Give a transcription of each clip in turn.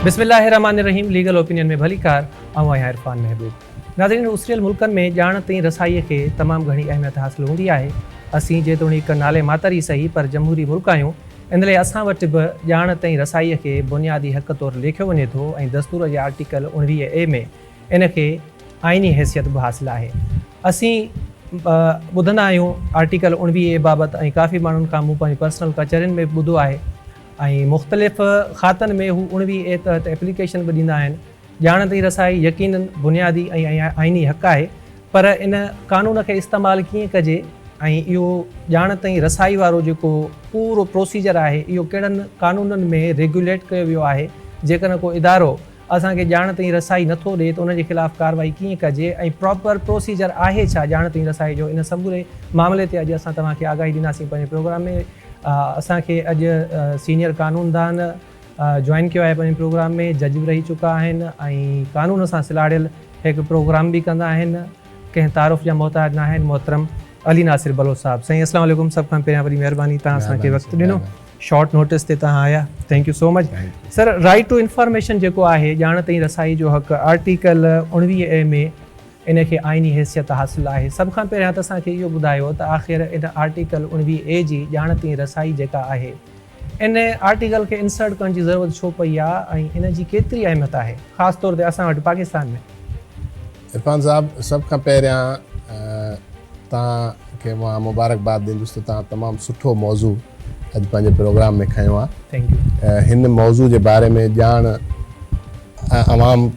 बिस्मिल्लाहिर्रहमानिर्रहीम। Legal opinion में भली कार ऐं आहियां इरफान महबूब। नाज़रीन, उसरियल मुल्कनि में ॼाण ताईं रसाईअ खे तमामु घणी अहमियत हासिल हूंदी आहे। असीं जेतोणीकि नाले मातरी सही पर जमहूरी मुल्क आहियूं, इन लाइ असां वटि बि ॼाण ताईं रसाईअ खे बुनियादी हक़ तौरु लेखियो वञे थो ऐं दस्तूर जे आर्टिकल 19A में इन खे आइनी हैसियत बि हासिलु आहे। असीं ॿुधंदा आहियूं आर्टिकल 19A बाबति ऐं काफ़ी माण्हुनि खां मूं पंहिंजी पर्सनल कचहरियुनि में ॿुधो आहे ऐं मुख़्तलिफ़ खातनि में हू 19A तहत एप्लीकेशन बि ॾींदा आहिनि। ॼाण ताईं रसाई यकीनन बुनियादी ऐं आइनी हक़ आहे, पर इन कानून खे इस्तेमालु कीअं कजे ऐं इहो ॼाण ताईं रसाई वारो जेको पूरो प्रोसीजर आहे इहो कहिड़नि कानूननि में रेगुलेट कयो वियो आहे। जेकॾहिं को इदारो असांखे ॼाण ताईं रसाई नथो ॾिए त उनजे ख़िलाफ़ु कार्रवाई कीअं कजे ऐं प्रॉपर प्रोसीजर आहे छा ॼाण ताईं रसाई जो, इन समूरे मामले ते अॼु असां तव्हांखे आगाही ॾींदासीं पंहिंजे प्रोग्राम में। असांखे अॼु सीनियर कानूनदान जॉइन कयो आहे पंहिंजे प्रोग्राम में, जज बि रही चुका आहिनि ऐं कानून सां सिलाड़ियल हिकु प्रोग्राम बि कंदा आहिनि। कंहिं तारुफ़ जा मोहताज न आहिनि। मोहतरम अली नासिर बलोच साहब। साईं अस्सलाम वालेकुम। सभ खां पहिरियां वरी महिरबानी, तव्हां असांखे वक़्तु ॾिनो, शॉर्ट नोटिस ते तव्हां आया, thank you so much sir. Right to information जेको आहे, ॼाण ताईं रसाई जो हक़, आर्टिकल 19A में इन खे आइनी हैसियत हासिलु आहे। सभ खां पहिरियां त असांखे इहो ॿुधायो त आख़िर इन आर्टिकल 19A जी ॼाण ताईं रसाई जेका आहे, इन आर्टिकल खे इंसर्ट करण जी ज़रूरत छो पई आहे ऐं इन जी केतिरी अहमियत आहे, ख़ासि तौर ते असां वटि पाकिस्तान में? इरफान साहब, सभ खां पहिरियां तव्हांखे मां मुबारकबाद ॾींदुसि त तव्हां तमामु सुठो मौज़ू अॼु पंहिंजे प्रोग्राम में खयो आहे। Thank U. हिन मौज़ू जे बारे में ॼाण अवाम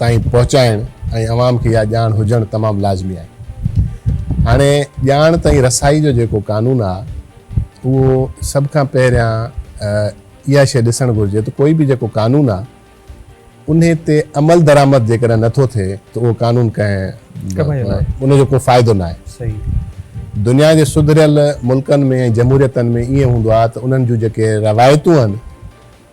ताईं पहुचाइणु ऐं अवाम खे इहा ॼाण हुजणु तमामु लाज़मी आहे। हाणे ॼाण ताईं रसाई जो जेको कानून आहे उहो सभ खां पहिरियां इहा शइ ॾिसणु घुरिजे त कोई बि जेको कानून आहे उन ते अमल दरामद जेकॾहिं नथो थिए त उहो कानून कंहिं उनजो को फ़ाइदो न आहे। सही। दुनिया जे सुधरियल मुल्कनि में ऐं जमहूरियतनि में ईअं हूंदो आहे त उन्हनि जूं जेके रवायतूं आहिनि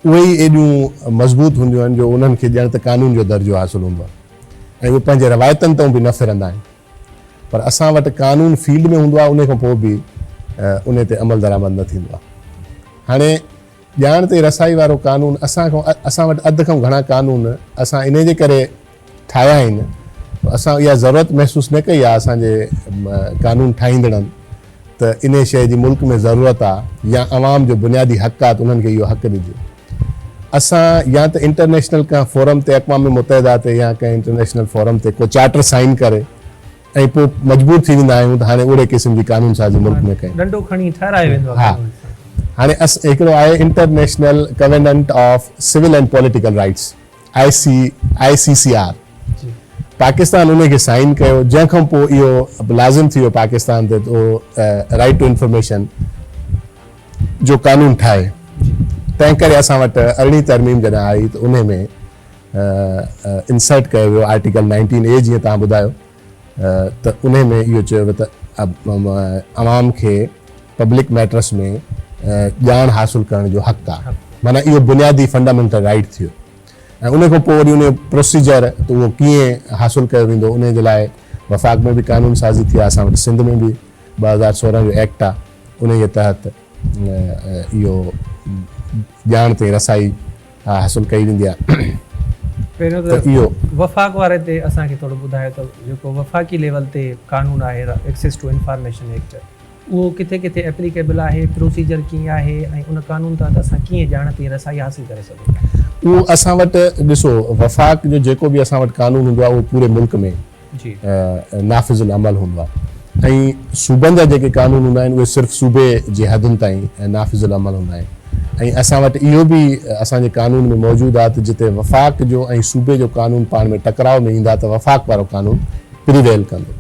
उहे ई एॾियूं मज़बूत हूंदियूं आहिनि जो उन्हनि खे ॼण त कानून जो दर्जो हासिलु हूंदो आहे ऐं उहे पंहिंजे रवायतनि तां बि न फिरंदा आहिनि। पर असां वटि कानून फील्ड में हूंदो आहे, उन खां पोइ बि उन ते अमल दरामद न थींदो आहे। हाणे ॼाण ते रसाई वारो कानून असां वटि अधु खां घणा कानून असां इन जे करे ठाहिया आहिनि, असां इहा ज़रूरत महसूसु न कई आहे असांजे कानून ठाहींदड़नि त इन शइ जी मुल्क में ज़रूरत आहे या अवाम जो बुनियादी हक़ आहे त उन्हनि खे इहो हक़ ॾिजे। असां या त इंटरनेशनल कंहिं फोरम ते, अक़वाम मुतहिदा ते या कंहिं इंटरनेशनल फोरम ते को चार्टर साइन करे ऐं पोइ मजबूर थी वेंदा आहियूं त हाणे ओड़े क़िस्म जी कानून साज़ी मुल्क में कयूं। डंडो खणी ठाराए वेंदो आहे। हा, हाणे हिकिड़ो आहे international covenant of civil and political rights, ICCR। Pakistan उन खे साइन कयो, जंहिंखां पोइ इहो लाज़िम थी वियो पाकिस्तान ते राइट टू इंफॉर्मेशन जो कानून ठाहे। तंहिं करे असां वटि 18वीं तरमीम जॾहिं आई त उन में इंसर्ट कयो वियो आर्टिकल 19A, जीअं तव्हां ॿुधायो त उन में इहो चयो वियो त अवाम खे पब्लिक मैटर्स में ॼाण हासिलु करण जो हक़ आहे। माना इहो बुनियादी फंडामेंटल राइट थियो ऐं उन खां पोइ वरी उन जो प्रोसीजर त उहो कीअं हासिलु कयो वेंदो, उन जे लाइ वफ़ाक़ में बि कानून साज़ी थी आहे। असां वटि सिंध में बि 2016 जो एक्ट आहे, उन जे तहत इहो ॼाण ते रसाई हासिलु कई वेंदी आहे। पहिरियों त इहो वफ़ाक़ वारे ते असांखे थोरो ॿुधायो त जेको वफ़ाक़ी लेवल ते कानून आहे, एक्सेस टू इंफॉर्मेशन एक्ट, उहो किथे किथे एप्लीकेबल आहे, प्रोसीजर कीअं आहे ऐं उन कानून तहत असां कीअं ॼाण ताईं रसाई हासिलु करे सघूं? उहो असां वटि ॾिसो, वफ़ाक़ जो जेको बि असां वटि कानून हूंदो आहे उहो पूरे मुल्क में नाफ़िज़ुल अमल हूंदो आहे ऐं सूबनि जा जेके कानून हूंदा आहिनि उहे सिर्फ़ु सूबे जे हदुनि ताईं नाफ़िज़ुल अमल हूंदा आहिनि। ऐं असां वटि इहो बि असांजे कानून में मौजूदु आहे त जिते वफ़ाक़ जो ऐं सूबे जो कानून पाण में टकराव में ईंदा त वफ़ाक़ वारो कानून प्रिवेल कंदो।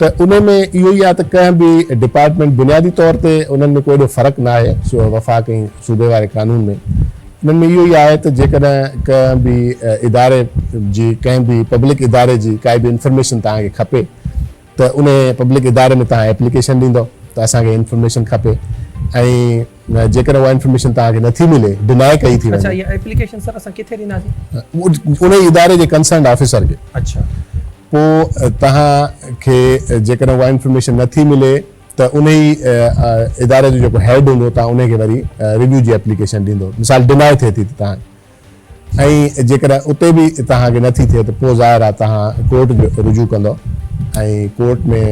त उन में इहो ई आहे त कंहिं बि डिपार्टमेंट बुनियादी तौर ते उन्हनि में कोई एॾो फ़र्क़ु न आहे वफ़ाक़ ऐं सूबे वारे कानून में। उन्हनि में इहो ई आहे त जेकॾहिं कंहिं बि इदारे जी, कंहिं बि पब्लिक इदारे जी काई बि इंफॉर्मेशन तव्हांखे खपे त उन पब्लिक इदारे में तव्हां एप्लीकेशन ॾींदो त असांखे इंफॉर्मेशन खपे ऐं जेकॾहिं उहा इंफॉर्मेशन तव्हांखे नथी मिले, डिनाय कई थी वञे। अच्छा, इहा एप्लीकेशन सर असां किथे ॾींदासीं? उन इदारे जे कंसर्न ऑफिसर खे। अच्छा, पोइ तव्हांखे जेकॾहिं उहा इंफॉर्मेशन नथी मिले त उन ई इदारे जो जेको हेड हूंदो तव्हां उनखे वरी रिव्यू जी एप्लीकेशन ॾींदो। मिसाल डिनाय थिए थी त तव्हां ऐं जेकॾहिं उते बि तव्हांखे नथी थिए त पोइ ज़ाहिर आहे तव्हां कोर्ट जो रुजू कंदो ऐं कोर्ट में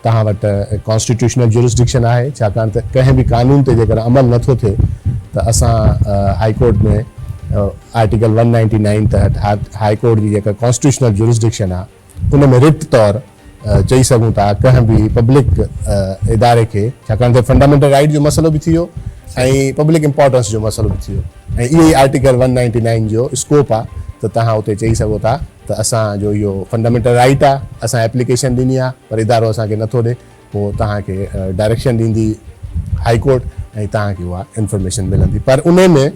तव्हां वटि कॉन्स्टिट्यूशनल जुरिस्डिक्शन आहे छाकाणि त कंहिं बि कानून ते जेकर अमल नथो थिए त असां हाई कोर्ट में आर्टिकल 199 तहत हाई कोर्ट जी जेका कॉन्स्टिट्यूशनल जुरिस्डिक्शन आहे उन में रिट तौरु चई सघूं था कंहिं बि पब्लिक इदारे खे छाकाणि त फंडामेंटल राइट जो मसइलो बि थी वियो ऐं पब्लिक इंपॉर्टेंस जो मसइलो बि थी वियो ऐं इहो ई आर्टिकल 199 जो स्कोप आहे त तव्हां उते चई सघो था त असांजो इहो फंडामेंटल राइट आहे असां एप्लीकेशन ॾिनी आहे पर इदारो असांखे नथो ॾिए पोइ तव्हांखे डायरेक्शन ॾींदी हाई कोर्ट ऐं तव्हांखे उहा इंफॉर्मेशन मिलंदी पर उन में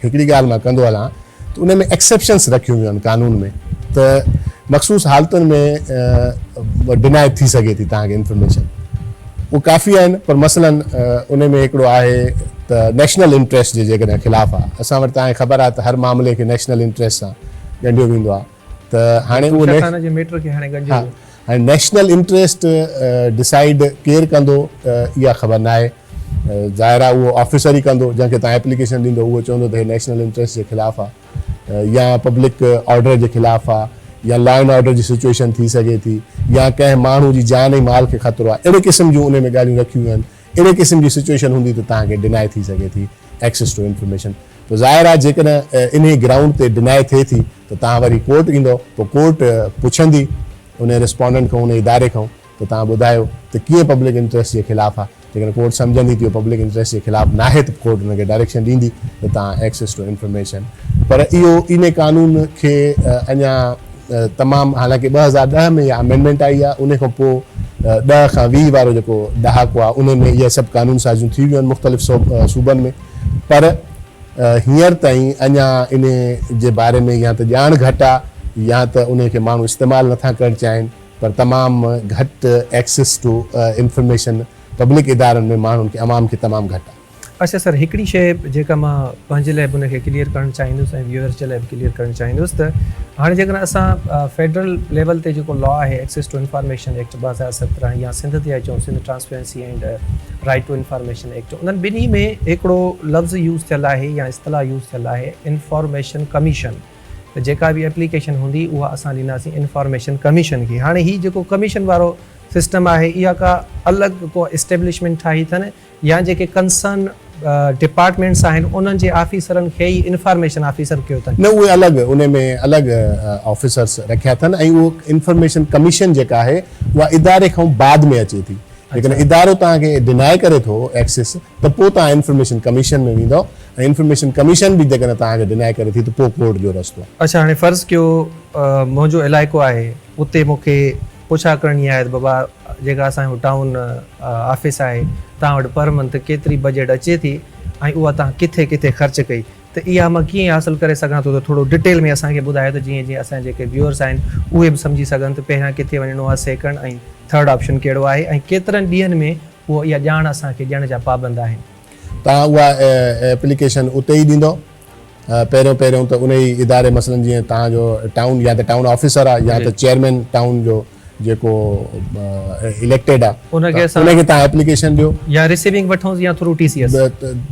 हिकिड़ी ॻाल्हि मां कंदो हलां त उन में एक्सेप्शन्स रखियूं वियूं आहिनि कानून में त मख़सूस हालतुनि में डिनाय थी सघे थी तव्हांखे इंफॉर्मेशन उहे काफ़ी आहिनि पर मसलन उन में हिकिड़ो आहे त नेशनल इंट्रस्ट जे जेकॾहिं ख़िलाफ़ु आहे असां वटि तव्हांखे ख़बर आहे त हर मामले खे नेशनल इंट्रस्ट सां ॻंढियो वेंदो आहे त हाणे उहो हाणे नेशनल इंट्रस्ट डिसाइड केरु कंदो इहा ख़बर न आहे ज़ाहिर आहे उहो ऑफिसर ई कंदो जंहिंखे तव्हां एप्लीकेशन ॾींदो उहो चवंदो त हे नेशनल इंट्रस्ट जे ख़िलाफ़ु आहे या पब्लिक ऑर्डर जे ख़िलाफ़ु आहे या लॉ एंड ऑर्डर जी सिचुएशन थी सघे थी या कंहिं माण्हू जी जान ऐं माल खे ख़तरो आहे अहिड़े क़िस्म जूं उन में ॻाल्हियूं रखियूं आहिनि अहिड़े क़िस्म जी सिचुएशन हूंदी त तव्हांखे डिनाय थी सघे थी एक्सेस टू इंफॉर्मेशन त ज़ाहिर आहे जेकॾहिं इन ग्राउंड ते डिनाय थिए थी त तव्हां वरी कोर्ट ईंदो पोइ कोर्ट पुछंदी उन रिस्पोंडेंट खां उन इदारे खां त तव्हां ॿुधायो त कीअं पब्लिक इंट्रस्ट जे ख़िलाफ़ु आहे जेकॾहिं कोर्ट सम्झंदी त पब्लिक इंट्रस्ट जे ख़िलाफ़ु नाहे त कोर्ट हुनखे डायरेक्शन ॾींदी त तव्हां एक्सेस टू इंफॉर्मेशन पर इहो इन कानून खे अञा तमामु हालांकि 2010 में इहा अमेंडमेंट आई आहे उन खां पोइ 10 खां 20 वारो जेको ॾहाको आहे उन में इहे सभु कानून साज़ियूं थी वियूं आहिनि मुख़्तलिफ़ सूबनि में पर हींअर ताईं अञा इन जे बारे में या त ॼाण घटि आहे या त उन खे माण्हू इस्तेमालु नथा करणु चाहिनि पर तमामु घटि एक्सेस टू इंफॉर्मेशन पब्लिक इदारनि में माण्हुनि खे अवाम खे तमामु घटि आहे अच्छा सर हिकिड़ी शइ जेका मां पंहिंजे लाइ बि उनखे क्लियर करणु चाहींदुसि ऐं व्यूअर्स जे लाइ बि क्लियर करणु चाहींदुसि त हाणे जेकॾहिं असां फेडरल लेवल ते जेको लॉ आहे एक्सेस टू इंफॉर्मेशन एक्ट 2017 या सिंध ते अचूं Sindh transparency and right to information act उन्हनि ॿिन्ही में हिकिड़ो लफ़्ज़ यूज़ थियल आहे या इस्तिलाह यूज़ थियल आहे इंफॉर्मेशन कमीशन त जेका बि एप्लीकेशन हूंदी उहा असां ॾींदासीं इंफॉर्मेशन कमीशन खे हाणे हीउ जेको कमीशन वारो सिस्टम आहे इहा का अलॻि को एस्टेब्लिशमेंट ठाही अथनि या जेके कंसर्न डिपार्टमेंट्स आहिनि उन्हनि जे ऑफिसरनि खे ई इंफॉर्मेशन ऑफिसर कयो अथनि न उहे अलॻि उन में अलॻि ऑफिसर्स रखिया अथनि ऐं उहो इंफॉर्मेशन कमीशन जेका आहे उहा इदारे खां बाद में अचे थी जेकॾहिं इदारो तव्हांखे डिनाय करे थो एक्सेस त पोइ तव्हां इंफॉर्मेशन कमीशन में वेंदव ऐं इंफॉर्मेशन कमीशन बि जेकॾहिं तव्हांखे डिनाय करे थी त पोइ कोर्ट जो रस्तो आहे अच्छा हाणे फ़र्ज़ु कयो मुंहिंजो इलाइक़ो आहे उते मूंखे पुछा करणी आहे त बाबा जेका असांजो टाउन ऑफिस आहे तव्हां वटि पर मंथ केतिरी बजट अचे थी ऐं उहा तव्हां किथे किथे ख़र्च कई त इहा मां कीअं हासिलु करे सघां थो त थोरो डिटेल में असांखे ॿुधायो त जीअं जीअं असांजे जेके व्यूअर्स आहिनि उहे बि सम्झी सघनि त पहिरियां किथे वञिणो आहे सेकेंड ऐं थर्ड ऑप्शन कहिड़ो आहे ऐं केतिरनि ॾींहंनि में उहो इहा ॼाण असांखे ॾियण जा पाबंद आहिनि तव्हां उहा एप्लीकेशन उते ई ॾींदो पहिरियों त उन ई इदारे मसइलनि जीअं तव्हांजो टाउन या त टाउन ऑफिसर आहे या त चेयरमैन टाउन जो जेको इलेक्टेड आहे उनखे तव्हां एप्लीकेशन ॾियो या रिसीविंग वठूं या थ्रू TCS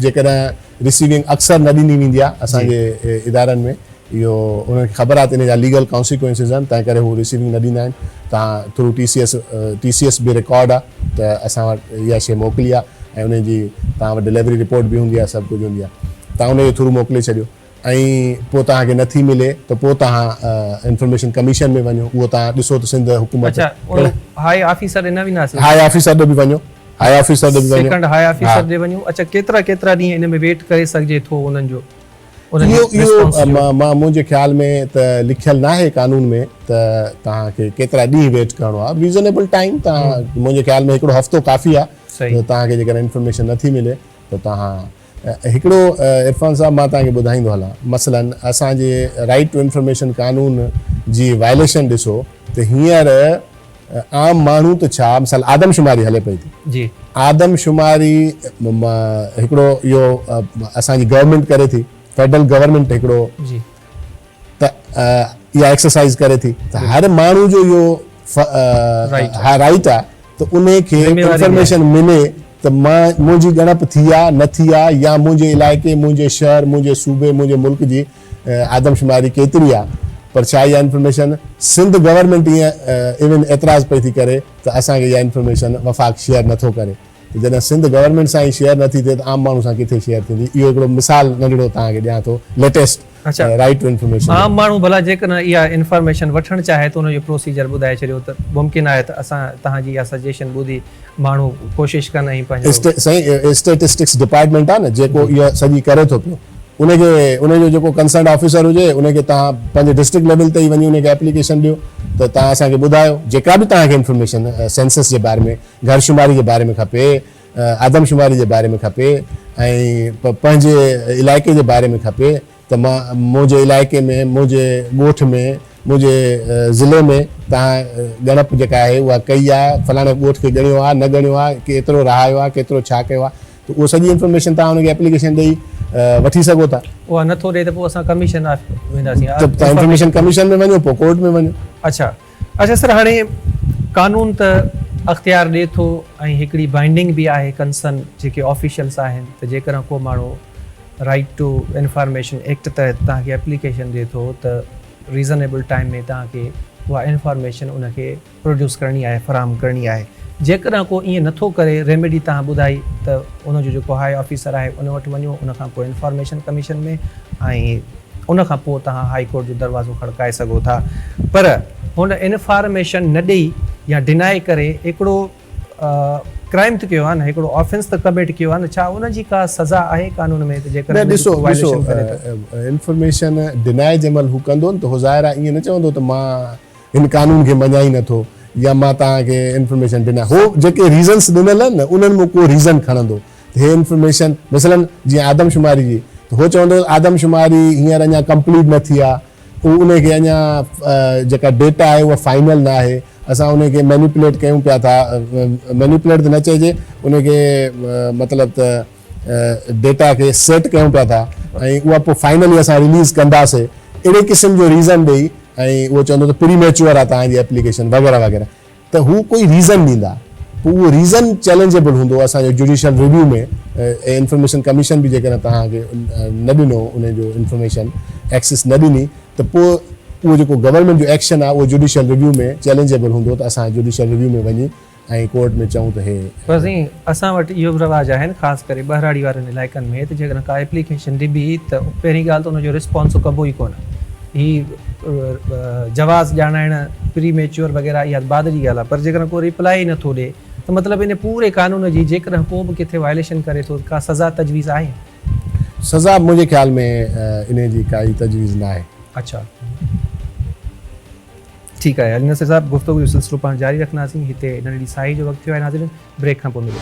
जेकॾहिं रिसीविंग अक्सर न ॾिनी वेंदी आहे असांजे इदारनि में इहो उन्हनि खे ख़बर आहे त इन जा लीगल कॉन्सिक्वेंसिस आहिनि तंहिं करे हू रिसीविंग न ॾींदा आहिनि तव्हां थ्रू TCS बि रिकॉर्ड आहे त असां वटि इहा शइ मोकिली आहे ऐं उनजी तव्हां वटि डिलीवरी रिपोर्ट बि हूंदी आहे सभु कुझु हूंदी आहे तव्हां उनजे थ्रू मोकिले छॾियो ऐं पोइ तव्हांखे नथी मिले त पोइ तव्हां इंफॉर्मेशन कमीशन में वञो उहो तव्हां ॾिसो त सिंध हुकूमत हाई ऑफिसर ॾे बि हाई ऑफिसर ॾे बि वञो हाई ऑफिसर ॾे बि वञो सेकंड हाई ऑफिसर ॾे वञो अच्छा केतिरा ॾींहं इन में वेट करे सघिजे थो उन्हनि जो इहो मां मुंहिंजे ख़्याल में त लिखियल न आहे कानून में त तव्हांखे केतिरा ॾींहं वेट करिणो आहे रीज़नेबल टाइम तव्हां मुंहिंजे ख़्याल में हिकिड़ो हफ़्तो काफ़ी आहे तव्हांखे जेकॾहिं इंफॉर्मेशन नथी मिले त तव्हां हिकिड़ो इरफान साहब मां तव्हांखे ॿुधाईंदो हलां मसलन असांजे राइट टू इंफॉर्मेशन कानून जी वायलेशन ॾिसो त हींअर आम माण्हू त छा मिसाल आदमशुमारी हले पई थी जी आदमशुमारी हिकिड़ो इहो असांजी गवर्नमेंट करे थी फेडरल गवर्नमेंट हिकिड़ो त इहा एक्सरसाइज़ करे थी त हर माण्हू जो इहो राइट आहे त उन खे इंफॉर्मेशन मिले त मुंहिंजी ॻणप थी आहे न थी आहे या मुंहिंजे इलाइक़े मुंहिंजे शहर मुंहिंजे सूबे मुंहिंजे मुल्क जी आदमशुमारी केतिरी आहे, पर छा इहा इंफॉर्मेशन सिंध गवर्नमेंट ईअं इवन एतिराज़ पई थी करे त असांखे इहा इंफॉर्मेशन वफ़ाक़ शेयर नथो करे। त जॾहिं सिंध गवर्नमेंट सां ई शेयर नथी थिए त आम माण्हू सां किथे शेयर थींदी। इहो हिकिड़ो मिसाल नंढिड़ो तव्हांखे ॾियां थो, लेटेस्ट अच्छा। Right to information. आम माण्हू भला जेकॾहिं इहा इंफॉर्मेशन वठणु चाहे त उनजो प्रोसीजर ॿुधाए छॾियो त मुमकिन आहे त असां तव्हांजी इहा सजेशन ॿुधी माण्हू कोशिशि कनि ऐं पंहिंजो साईं स्टेटिस्टिक्स डिपार्टमेंट आहे न जेको इहा सॼी करे थो पियो, उनजो जेको कंसर्न ऑफिसर हुजे उनखे तव्हां पंहिंजे डिस्ट्रिक्ट लेवल ते ई वञी उनखे एप्लीकेशन ॾियो त तव्हां असांखे ॿुधायो जेका बि तव्हांखे इंफॉर्मेशन सेंसस जे बारे में, घरशुमारी जे बारे में खपे, आदमशुमारी जे बारे में खपे ऐं पंहिंजे इलाइक़े जे बारे में खपे त मां मुंहिंजे इलाइक़े में, मुंहिंजे ॻोठ में, मुंहिंजे ज़िले में तव्हां ॻणप जेका आहे उहा कई आहे, फलाणे ॻोठ खे ॻणियो आहे न ॻणियो आहे, केतिरो रहायो आहे, केतिरो छा कयो आहे, त उहो सॼी इंफॉर्मेशन तव्हां हुनखे एप्लीकेशन ॾेई वठी सघो था। उहा नथो ॾे त पोइ असां कमीशन वेंदासीं, तव्हां इंफॉर्मेशन कमीशन में वञो, पोइ कोर्ट में वञो। अच्छा सर, हाणे कानून त अख़्तियार ॾिए थो ऐं हिकिड़ी बाइंडिंग बि आहे कंसर्न जेके ऑफिशियल्स आहिनि त जेकॾहिं को माण्हू राइट टू इंफॉर्मेशन एक्ट तहत तव्हांखे एप्लीकेशन ॾिए थो त रीज़नेबल टाइम में तव्हांखे उहा इंफॉर्मेशन उनखे प्रोड्यूस करणी आहे, फराहम करणी आहे। जेकॾहिं को ईअं नथो करे, रेमेडी तव्हां ॿुधाई त उनजो जेको हाई ऑफिसर आहे उन वटि वञो, उनखां पोइ इंफॉर्मेशन कमीशन में ऐं उनखां पोइ तव्हां हाई कोर्ट जो दरवाज़ो खड़काए सघो था। पर हुन इंफॉर्मेशन न ॾेई या डिनाए करे हिकिड़ो क्राइम त कयो आहे न, हिकिड़ो ऑफेंस त कमिट कयो आहे न, छा उनजी का सज़ा आहे कानून में? त जेकॾहिं ॾिसो इंफॉर्मेशन डिनाए जंहिं महिल हू कंदो न त हू ज़ाहिर आहे ईअं न चवंदो त मां हिन कानून खे मञा ई नथो या मां तव्हांखे इंफॉर्मेशन ॾिना। हो जेके रीज़न्स ॾिनल आहिनि न उन्हनि में को रीज़न खणंदो त हे इंफॉर्मेशन, मसलन जीअं आदमशुमारी जी, त हो चवंदो आदमशुमारी हींअर अञा कंप्लीट न थी आहे, उनखे अञा जेका डेटा आहे उहा फाइनल न आहे, असां उनखे मैनिपुलेट कयूं पिया था, मैनिपुलेट त न चइजे, उनखे मतिलबु त डेटा खे सेट कयूं पिया था ऐं उहा पोइ फाइनली असां रिलीज़ कंदासीं, अहिड़े क़िस्म जो रीज़न ॾेई ऐं उहो चवंदो त प्रीमेच्योर आहे तव्हांजी एप्लीकेशन वग़ैरह वग़ैरह, त हू कोई रीज़न ॾींदा, पोइ उहो रीज़न चैलेंजेबल हूंदो असांजो जुडिशियल रिव्यू में। इंफॉर्मेशन कमीशन बि जेकॾहिं तव्हांखे न ॾिनो उनजो इंफॉर्मेशन एक्सेस न ॾिनी त पोइ उहो जेको गवर्नमेंट जो एक्शन आहे उहो जुडिशियल रिव्यू में चैलेंजेबल हूंदो त असां जुडिशियल रिव्यू में वञी ऐं कोर्ट में चऊं त हे। बसि असां वटि इहो रवाजु आहे न, ख़ासि करे ॿहिराड़ी वारनि इलाइक़नि में, त जेकॾहिं का एप्लीकेशन ॾिबी त पहिरीं ॻाल्हि त उनजो रिस्पॉन्स कबो ई कोन। ही जवाज़ ॼाणाइण प्री मेच्योर वग़ैरह इहा बाद जी ॻाल्हि आहे, पर जेकॾहिं को रिप्लाई ई नथो ॾे त मतिलबु इन पूरे कानून जी जेकॾहिं को बि किथे वायलेशन करे थो, का सज़ा तजवीज़ आहे? सज़ा मुंहिंजे ख़्याल में इन जी काई तजवीज़ न आहे। अच्छा, ठीकु आहे। अली नसीर साहब, गुफ़्तगू जो सिलसिलो पाण जारी रखंदासीं। हिते नंढड़ी साई जो वक़्तु थियो आहे नाज़रीन, ब्रेक खां पोइ मिलूं।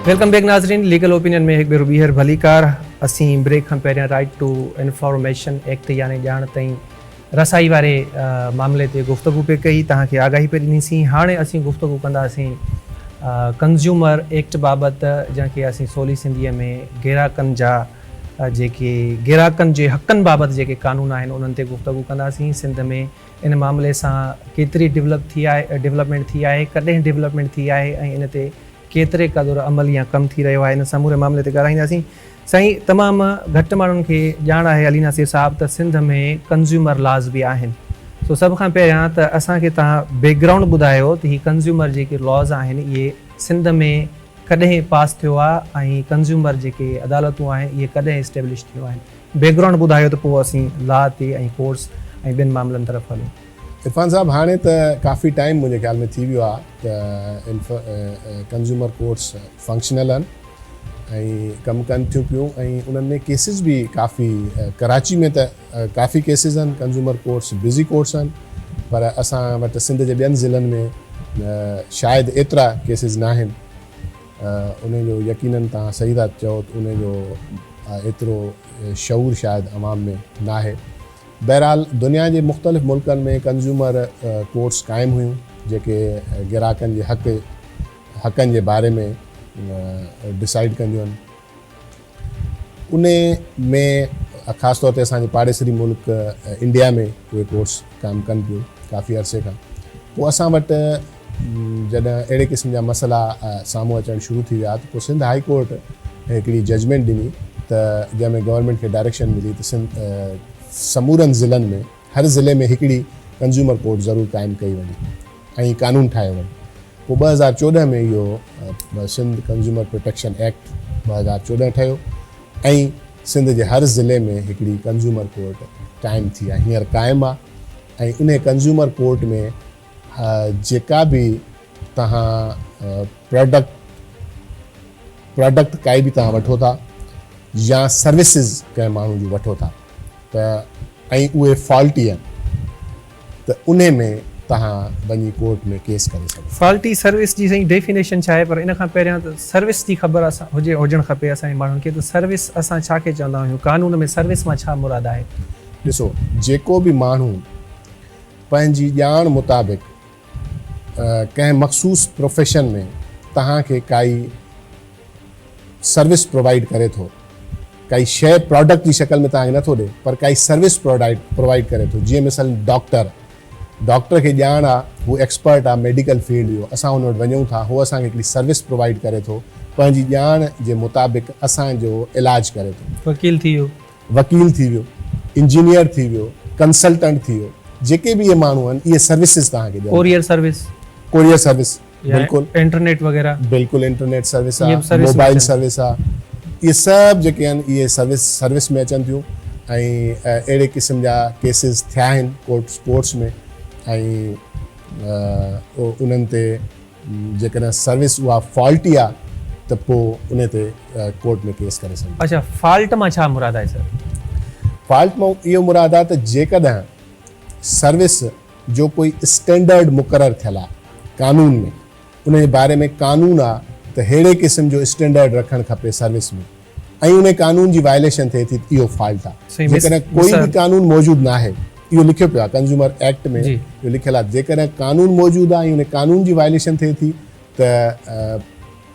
वेलकम बैक नाज़रीन, लीगल ओपिनियन में हिकु भेरो ॿीहर भलीकार। असीं ब्रेक खां पहिरियां राइट टू इंफॉर्मेशन एक्ट यानी ॼाण ताईं रसाई वारे मामले ते गुफ़्तगू पे कई, तव्हांखे आगाही पे ॾिनीसीं। हाणे असीं गुफ़्तगू कंदासीं कंज़्यूमर एक्ट बाबति, जंहिंखे असीं सवली सिंधीअ में ग्राहकनि जा जेके ग्राहकनि जे हक़नि बाबति जेके कानून आहिनि उन्हनि ते गुफ़्तगू कंदासीं। सिंध में इन मामले सां केतिरी डेवलपमेंट थी आहे, कॾहिं डेवलपमेंट थी आहे ऐं इन ते केतिरे क़दुरु अमल या कमु थी रहियो आहे, इन समूरे मामले ते ॻाल्हाईंदासीं। साईं, तमामु घटि माण्हुनि खे ॼाण आहे अली नासिर साहब त सिंध में कंज़्यूमर लॉज़ बि आहिनि। सो सभ खां पहिरियां त असांखे तव्हां बैकग्राउंड ॿुधायो त हीअ कंज़्यूमर जेके लॉज़ आहिनि इहे सिंध में कॾहिं पास थियो आहे ऐं कंज़्यूमर जेके अदालतूं आहिनि इहे कॾहिं इस्टेब्लिश थियो आहिनि। बैकग्राउंड ॿुधायो त पोइ असीं लॉ ते ऐं कोर्ट्स ऐं ॿियनि मामलनि तरफ़ हलूं। इरफान साहब, हाणे त काफ़ी टाइम मुंहिंजे ख़्याल में थी वियो आहे त कंज़्यूमर कोर्ट्स फंक्शनल आहिनि ऐं कमु कनि थियूं पियूं ऐं उन्हनि में केसिस बि काफ़ी, कराची में त काफ़ी केसिस आहिनि, कंज़्यूमर कोर्ट्स बिज़ी कोर्ट्स आहिनि, पर असां वटि सिंध जे ॿियनि ज़िलनि में शायदि एतिरा केसिस न आहिनि। उनजो यकीनन तव्हां सही था चओ त उनजो एतिरो शऊर शायदि अवाम में न आहे। बहरहाल दुनिया जे मुख़्तलिफ़ मुल्कनि में कंज़्यूमर कोर्ट्स क़ाइमु हुयूं जेके ग्राहकनि जे हक़नि जे बारे में डिसाइड कंदियूं आहिनि। उन में ख़ासि तौर ते असांजे पाड़ेसरी मुल्क इंडिया में उहे कोर्स कमु कनि पियूं काफ़ी अरसे खां। पोइ असां वटि जॾहिं अहिड़े क़िस्म जा मसइला साम्हूं अचणु शुरू थी विया त पोइ सिंध हाई कोर्ट हिकिड़ी जजमेंट ॾिनी त जंहिंमें गवर्नमेंट खे डायरेक्शन मिली त समूरनि ज़िलनि में हर ज़िले में हिकिड़ी कंज्यूमर कोर्ट ज़रूरु क़ाइमु कई वञे ऐं कानून ठाहियो वञे। पोइ 2014 में इहो सिंध कंज्यूमर प्रोटेक्शन एक्ट 2014 ठहियो ऐं सिंध जे हर ज़िले में हिकिड़ी कंज्यूमर कोर्ट क़ाइमु थी आहे, हींअर क़ाइमु आहे। ऐं उन कंज्यूमर कोर्ट में जेका बि तव्हां प्रोडक्ट काई बि तव्हां वठो था या सर्विसिस कंहिं माण्हू जी वठो था त ऐं उहे फॉल्टी आहिनि त उन में तव्हां वञी कोर्ट में केस करे सघो। फॉल्टी सर्विस जी सही डेफिनेशन छा आहे, पर इन खां पहिरियां त सर्विस जी ख़बर असां हुजणु खपे असांजे माण्हुनि खे। त सर्विस असां छा खे चवंदा आहियूं, कानून में सर्विस मां छा मुराद आहे? ॾिसो, जेको बि माण्हू पंहिंजी ॼाण मुताबिक़ कंहिं मख़सूस प्रोफेशन में तव्हांखे काई सर्विस प्रोवाइड करे थो, काई शइ प्रोडक्ट जी शक्ल में तव्हांखे नथो ॾिए पर काई सर्विस प्रोवाइड करे थो, जीअं मिसाल डॉक्टर खे ॼाण आहे, हू एक्सपर्ट आहे मेडिकल फील्ड जो, असां हुन वटि वञूं था, उहो असांखे हिकिड़ी सर्विस प्रोवाइड करे थो, पंहिंजी ॼाण जे मुताबिक़ असांजो इलाजु करे थो। वकील थी वियो, इंजीनियर थी वियो, कंसल्टेंट थी वियो, जेके बि इहे माण्हू आहिनि इहे सर्विसिस तव्हांखे ॾियनि। कोरियर सर्विस बिल्कुलु, इंटरनेट वग़ैरह बिल्कुलु, इंटरनेट सर्विस आहे, मोबाइल सर्विस आहे, इहे सभु जेके आहिनि इहे सर्विस में अचनि थियूं। ऐं अहिड़े क़िस्म जा केसिस थिया आहिनि कोर्ट्स में ऐं उन्हनि ते जेकॾहिं सर्विस उहा फॉल्टी आहे त पोइ उन ते कोर्ट में केस करे सघूं। अच्छा, फॉल्ट मां छा मुराद आहे सर? फॉल्ट मां इहो मुराद आहे त जेकॾहिं सर्विस जो कोई स्टैंडर्ड मुक़ररु थियल आहे कानून में, उन जे बारे में कानून आहे त अहिड़े क़िस्म जो स्टैंडर्ड रखणु खपे सर्विस में, ऐं उन कानून जी वायलेशन थिए थी, इहो फॉल्ट आहे। जेकॾहिं कोई बि कानून मौजूदु न आहे, इहो लिखियो पियो आहे कंज्यूमर एक्ट में, इहो लिखियलु आहे, जेकॾहिं कानून मौजूदु आहे ऐं उन कानून जी वायलेशन थिए थी त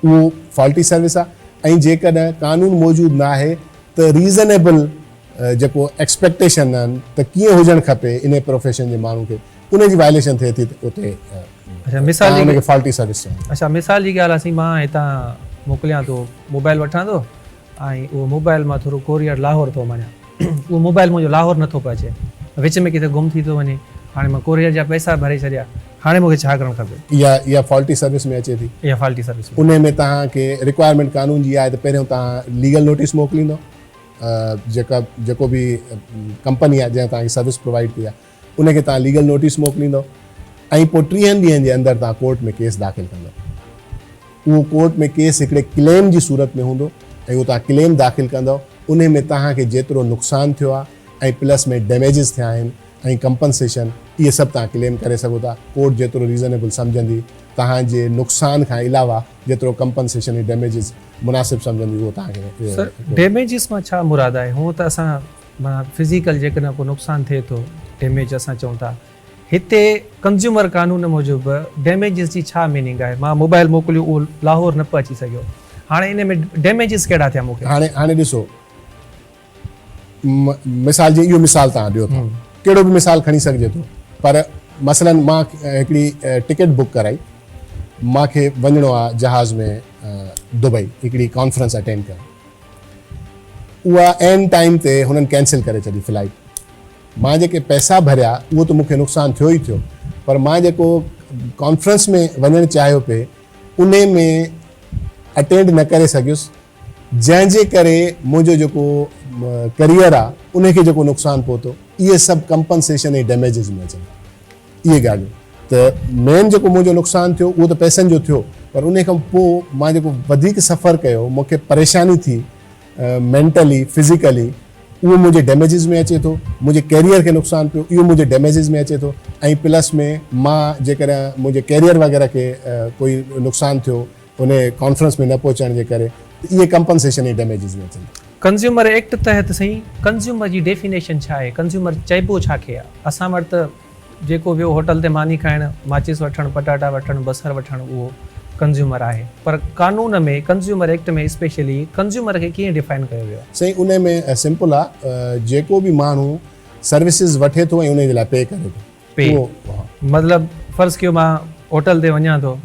उहो फॉल्टी सर्विस आहे। ऐं जेकॾहिं कानून मौजूदु न आहे त रीज़नेबल जेको एक्सपेक्टेशन आहिनि त कीअं हुजणु खपे इन प्रोफेशन जे माण्हू खे, उन जी वायलेशन थिए थी त उते फॉल्टी सर्विस। अच्छा, मिसाल जी ॻाल्हि आहे, मां हितां मोकिलियां थो, मोबाइल वठां थो ऐं उहो मोबाइल मां थोरो कोरियर लाहौर थो वञा, उहो मोबाइल मुंहिंजो लाहौर नथो पियो अचे, विच में किथे गुम थी थो वञे, हाणे मां कोरियर जा पैसा भरे छॾिया, हाणे मूंखे छा करणु खपे? इहा फॉल्टी सर्विस में अचे थी। इहा फॉल्टी सर्विस उन में तव्हांखे रिक्वायरमेंट कानून जी आहे त पहिरियों तव्हां लीगल नोटिस मोकिलींदो, जेको बि कंपनी आहे जंहिं तव्हांखे सर्विस प्रोवाइड कई आहे उनखे तव्हां लीगल नोटिस मोकिलींदो ऐं पोइ 30 ॾींहंनि जे अंदरि तव्हां कोर्ट में केस दाख़िल कंदो। उहो कोर्ट में केस हिकिड़े क्लेम जी सूरत में हूंदो ऐं उहो तव्हां क्लेम दाख़िल कंदो, उन में तव्हांखे जेतिरो नुक़सानु थियो आहे ऐं प्लस में डैमेजिस थिया आहिनि ऐं कंपनसेशन, इहे सभु तव्हां क्लेम करे सघो था। कोर्ट जेतिरो रीज़नेबल सम्झंदी, तव्हांजे नुक़सान खां अलावा जेतिरो कंपनसेशन ऐं डैमेजिस मुनासिबु सम्झंदी, उहो तव्हांखे। डैमेजिस मां छा मुराद आहे? हूअं त असां माना फिज़िकल जेकॾहिं को नुक़सानु थिए थो, डैमेज असां चऊं था, हिते कंज्यूमर कानून मूजिबि डैमेजिस जी छा मीनिंग आहे? मां मोबाइल मोकिलियो, उहो लाहौर न पियो अची सघियो, हाणे इन में डैमेजिस कहिड़ा थिया मूंखे? हाणे ॾिसो, मिसाल जी इहो मिसाल तव्हां ॾियो था, कहिड़ो बि मिसाल खणी सघिजे थो, पर मसलन मां हिकिड़ी टिकट बुक कराई, मूंखे वञिणो आहे जहाज़ में दुबई हिकिड़ी कॉन्फ्रेंस अटेंड करणु, उहा एन टाइम ते हुननि कैंसिल करे छॾी फ्लाइट। मां जेके पैसा भरिया उहो त मूंखे नुक़सानु थियो ई थियो, पर मां जेको कॉन्फ्रेंस में वञणु चाहियो पिए उन में अटेंड न करे सघियुसि, जंहिंजे करे मुंहिंजो जेको करियर आहे उनखे जेको नुक़सानु पहुतो, इहे सभु कंपनसेशन ऐं डैमेजिस में अचनि। इहे ॻाल्हियूं त मेन जेको मुंहिंजो नुक़सानु थियो उहो त पैसनि जो थियो, पर उन खां पोइ मां जेको वधीक सफ़र कयो, मूंखे परेशानी थी मेंटली फिज़िकली, उहो मुंहिंजे डैमेजिस में अचे थो। मुंहिंजे कैरियर खे नुक़सानु पियो, इहो मुंहिंजे डैमेजिस में अचे थो। ऐं प्लस में मां जेकॾहिं मुंहिंजे कैरियर वग़ैरह खे कोई नुक़सानु थियो उन कॉन्फ्रेंस में न पहुचण जे करे, इहे कंपनसेशन ऐं डैमेजिस में अचनि। कंज्यूमर एक्ट तहत सही कंज्यूमर जी डेफिनेशन छा आहे? कंज्यूमर चइबो छा खे आहे? असां वटि त जेको वियो होटल ते मानी खाइणु, माचिस वठणु, पटाटा वठणु, बसर वठणु, उहो कंज्यूमर आहे, पर कानून में कंज्यूमर एक्ट में स्पेशली कंज्यूमर खे कीअं डिफाइन कयो वियो आहे? सही उन में सिंपल आहे, जेको बि माण्हू सर्विसिस वठे थो ऐं उन जे लाइ पे करे थो, पे उहो मतिलबु फर्ज़ कयो मां होटल ते वञा थो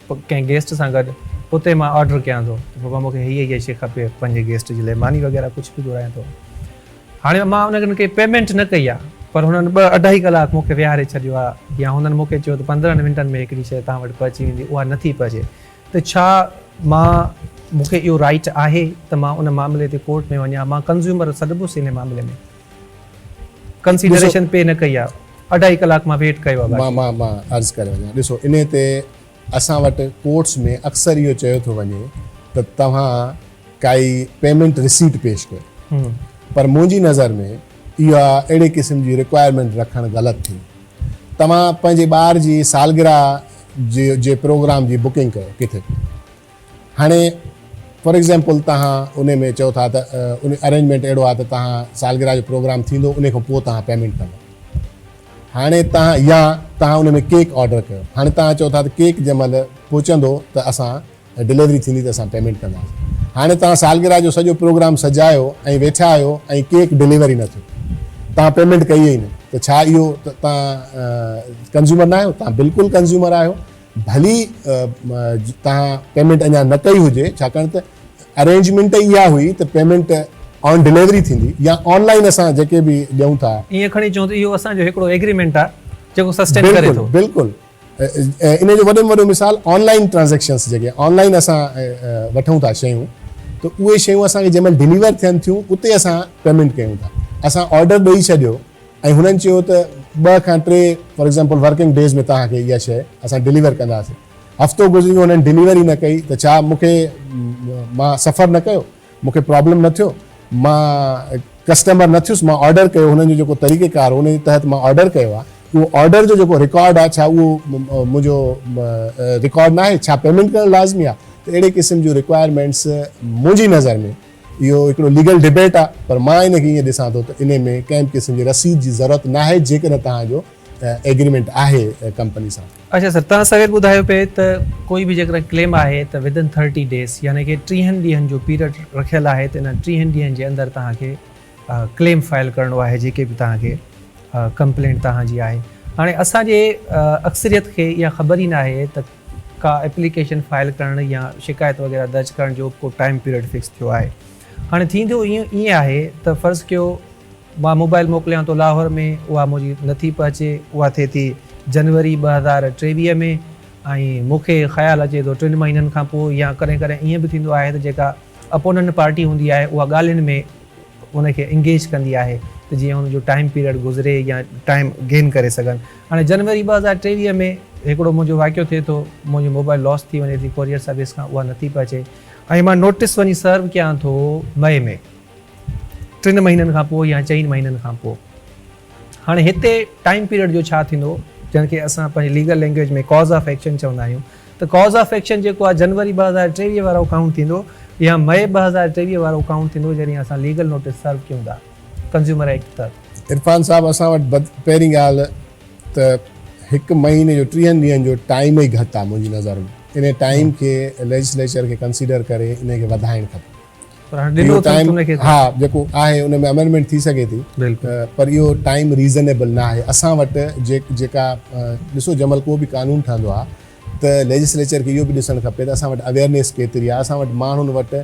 कंहिं गेस्ट सां गॾु, उते मां ऑर्डर कयां थो त बाबा मूंखे हीअ शइ खपे पंहिंजे गेस्ट जे लाइ, मानी वग़ैरह कुझु बि घुरायां थो। हाणे मां उनखे पेमेंट न कई आहे, पर हुननि 2-2.5 कलाक मूंखे विहारे छॾियो आहे, या हुननि मूंखे चयो त 15 मिंटनि में हिकिड़ी शइ तव्हां वटि पहुची वेंदी, उहा नथी पहुचे, त छा मूंखे इहो राइट आहे त मां उन मामले ते कोर्ट में वञा? मां कंज़्यूमर सॾिबुसि इन मामले में, कंसीडरेशन पे न कई आहे, 2.5 कलाक मां वेट कयो आहे। मां अर्ज़ु करे वञा, ॾिसो इन ते असां वटि कोर्ट्स में अक्सर इहो चयो थो वञे त तव्हां काई पेमेंट रिसीट पेश कयो, पर मुंहिंजी नज़र में इहा अहिड़े क़िस्म जी रिक्वायरमेंट रखणु ग़लति थी। तव्हां पंहिंजे ॿार जी सालगिरह जे प्रोग्राम जी बुकिंग कयो किथे, हाणे फॉर एग्ज़ाम्पल तव्हां उन में चओ था त उन अरेंजमेंट अहिड़ो आहे त तव्हां सालगिरह जो प्रोग्राम थींदो, उन खां पोइ तव्हां पेमेंट कंदो। हाणे तव्हां उन में केक ऑर्डर कयो, हाणे तव्हां चओ था त केक जंहिं महिल पहुचंदो त असां डिलीवरी थींदी त असां पेमेंट कंदासीं। हाणे तव्हां सालगिरह जो सॼो प्रोग्राम सजायो ऐं वेठा आहियो ऐं केक डिलीवरी न थियो, तव्हां पेमेंट कई ई न, त छा इहो तव्हां कंज़्यूमर न आहियो? तव्हां बिल्कुलु कंज़्यूमर आहियो, भली तव्हां पेमेंट अञा न कई हुजे, छाकाणि त अरेंजमेंट इहा हुई त पेमेंट ऑन डिलीवरी थींदी या ऑनलाइन असां जेके बि ॾियूं था, ईअं खणी चऊं त इहो असांजो हिकिड़ो एग्रीमेंट आहे जेको सस्टेन करे थो। बिल्कुलु इन जो वॾे में वॾो मिसाल ऑनलाइन ट्रांज़ेक्शन्स जेके ऑनलाइन असां वठूं था शयूं, त उहे शयूं असांखे जंहिं महिल डिलीवर थियनि थियूं उते असां पेमेंट कयूं था। असां ऑर्डर ॾेई छॾियो ऐं हुननि चयो त 2 खां 3 फॉर एग्ज़ाम्पल वर्किंग डेज़ में तव्हांखे इहा शइ असां डिलीवर कंदासीं, हफ़्तो गुज़री वियो हुननि डिलीवरी न कई, त छा मां सफ़र न कयो, मूंखे प्रॉब्लम न थियो, मां कस्टमर न थियुसि, मां ऑर्डर कयो, हुननि जो जेको तरीक़ेकार हुन जे तहत मां ऑर्डर कयो आहे, उहो ऑर्डर जो जेको रिकॉर्ड आहे छा उहो मुंहिंजो रिकॉर्ड न आहे, छा पेमेंट करणु लाज़मी आहे? त अहिड़े क़िस्म जूं रिक्वायरमेंट्स मुंहिंजी नज़र में इहो हिकिड़ो लीगल डिबेट आहे, पर मां इनखे ईअं ॾिसां थो त इन में कंहिं बि क़िस्म जी रसीद जी ज़रूरत न आहे जेकॾहिं तव्हांजो एग्रीमेंट आहे कंपनी सां। अच्छा सर, तव्हां सवेर ॿुधायो पिए त कोई बि जेकॾहिं क्लेम आहे त विदिन 30 डेज़ यानी कि 30 ॾींहंनि जो पीरियड रखियलु आहे, त इन 30 ॾींहंनि जे अंदरि तव्हांखे क्लेम फाइल करिणो आहे, जेके बि तव्हांखे कंप्लेंट तव्हांजी आहे। हाणे असांजे अक्सरियत खे इहा ख़बर ई न आहे त का एप्लीकेशन फाइल करणु या शिकायत वग़ैरह दर्ज करण जो को टाइम पीरियड फिक्स थियो आहे। हाणे थींदो ईअं आहे त फ़र्ज़ु कयो मां मोबाइल मोकिलियां थो लाहौर में, उहा मुंहिंजी नथी पहुचे, उहा थिए थी जनवरी 2023 में, ऐं मूंखे ख़्यालु अचे थो 3 महीननि खां पोइ, या कॾहिं कॾहिं ईअं बि थींदो आहे त जेका अपोनेंट पार्टी हूंदी आहे उहा ॻाल्हियुनि में उनखे इंगेज कंदी आहे त जीअं हुनजो टाइम पीरियड गुज़रे या टाइम गेन करे सघनि। हाणे जनवरी 2023 में हिकिड़ो मुंहिंजो वाक़ियो थिए थो, मुंहिंजी मोबाइल लॉस थी वञे थी कोरियर सर्विस खां, उहा नथी पहुचे, ऐं मां नोटिस वञी सर्व कयां थो मई में 3 महीननि खां पोइ या 4 महीननि खां पोइ। हाणे हिते टाइम पीरियड जो छा थींदो, जंहिंखे असां पंहिंजी लीगल लैंग्वेज में कॉज़ ऑफ एक्शन चवंदा आहियूं, त कॉज़ ऑफ एक्शन जेको आहे जनवरी 2023 वारो काउंट थींदो या मई 2023 वारो काउंट थींदो जॾहिं असां लीगल नोटिस सर्व कयूं था कंज़्यूमर एक्ट तहत। इरफान साहब, असां वटि पहिरीं ॻाल्हि त 1 महीने जो 30 ॾींहंनि जो टाइम ई घटि आहे मुंहिंजी नज़र में। इन टाइम खे लेजिस्लेचर खे कंसीडर करे इन खे वधाइणु खपे। हा, जेको आहे उन में अमेंडमेंट थी सघे थी, पर इहो टाइम रीज़नेबल न आहे। असां वटि जेका ॾिसो जंहिं महिल को बि कानून ठहंदो आहे त लेजिस्लेचर खे इहो बि ॾिसणु खपे त असां वटि अवेयरनेस केतिरी आहे, असां वटि माण्हुनि वटि